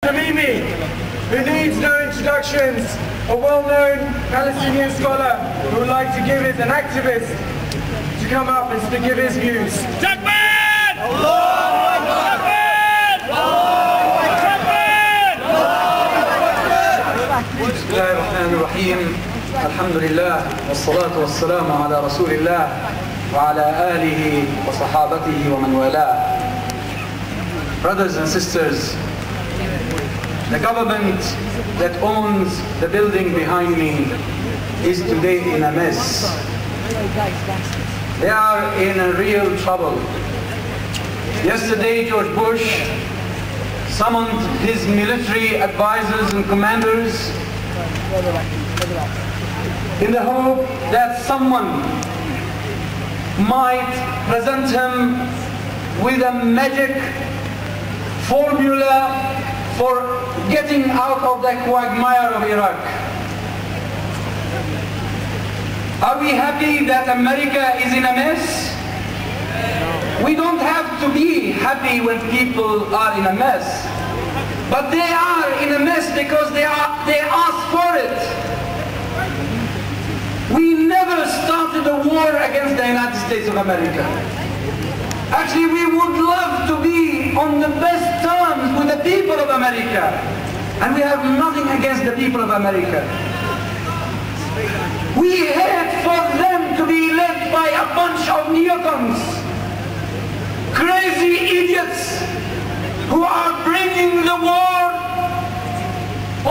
Tamimi, who needs no introductions, a well-known Palestinian scholar who would like to give it an activist to come up and to give his views. Takbir! Allahu Akbar! Allahu Akbar! Bismillahirrahmanirrahim. Alhamdulillah, wassalatu wassalamu ala Rasulillah wa ala alihi wa sahabatihi wa man wala. Brothers and sisters, the government that owns the building behind me is today in a mess. They are in a real trouble. Yesterday, George Bush summoned his military advisors and commanders in the hope that someone might present him with a magic formula for getting out of the quagmire of Iraq. Are we happy that America is in a mess? We don't have to be happy when people are in a mess. But they are in a mess because they asked for it. We never started a war against the United States of America. Actually, we would love to be on the best terms with the people of America. And we have nothing against the people of America. We hate for them to be led by a bunch of neocons, crazy idiots who are bringing the war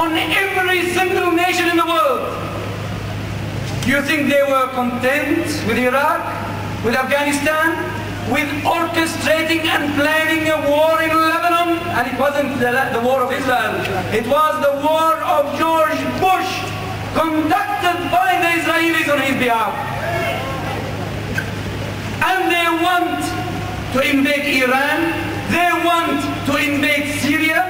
on every single nation in the world. You think they were content with Iraq, with Afghanistan, with orchestrating and planning a war in Lebanon? And it wasn't the war of Israel. It was the war of George Bush, conducted by the Israelis on his behalf. And they want to invade Iran. They want to invade Syria.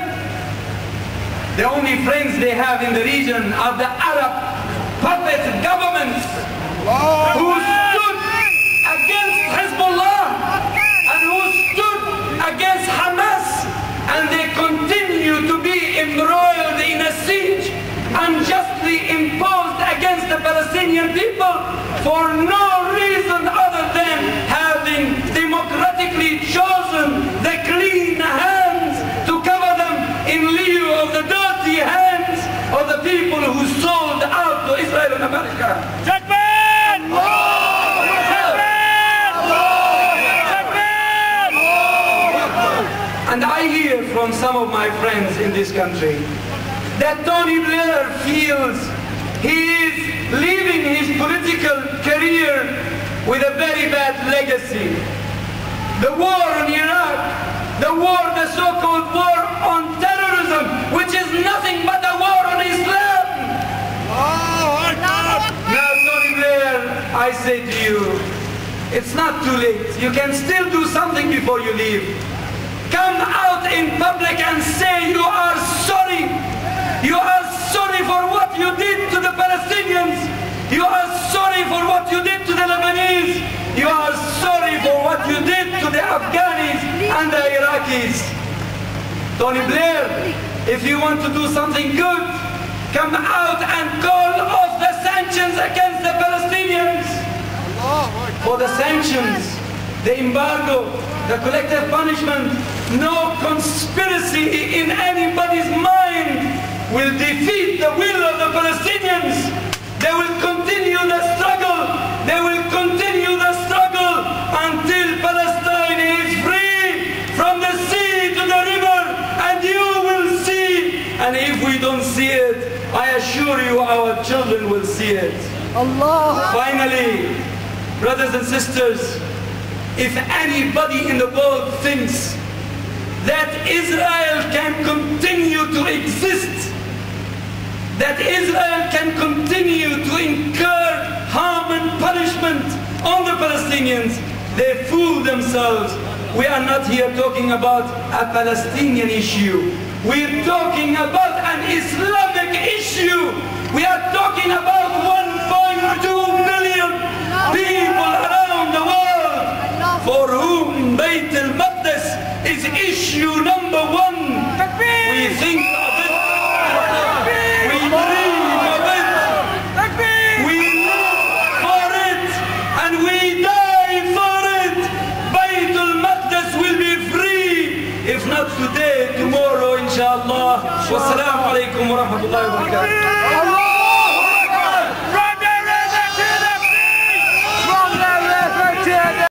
The only friends they have in the region are the Arab puppet governments who stood against Hezbollah and who stood against Hamas, and they continue to be embroiled in a siege unjustly imposed against the Palestinian people for no reason other than having democratically chosen the clean hands to cover them in lieu of the dirty hands of the people who sold out to Israel and America. And I hear from some of my friends in this country that Tony Blair feels he is leaving his political career with a very bad legacy. The war in Iraq, the so-called war on terrorism, which is nothing but a war on Islam. Now, Tony Blair, I say to you, it's not too late. You can still do something before you leave. Come out in public and say you are sorry. You are sorry for what you did to the Palestinians. You are sorry for what you did to the Lebanese. You are sorry for what you did to the Afghans and the Iraqis. Tony Blair, if you want to do something good, come out and call off the sanctions against the Palestinians. For the sanctions, the embargo, the collective punishment, no conspiracy in anybody's mind will defeat the will of the Palestinians. They will continue the struggle. They will continue the struggle until Palestine is free from the sea to the river, and you will see. And if we don't see it, I assure you our children will see it. Allah. Finally, brothers and sisters, if anybody in the world thinks that Israel can continue to exist, that Israel can continue to incur harm and punishment on the Palestinians, they fool themselves. We are not here talking about a Palestinian issue. We're talking about an Islamic issue. We are talking about 1.2 million people around the world for whom Bayt al-Maqdis is issue number one. We think of it, we dream of it, we live for it, and we die for it. Baytul Maqdis will be free, if not today, tomorrow, inshallah. Wassalamu alaikum wa rahmatullahi wa barakatuh.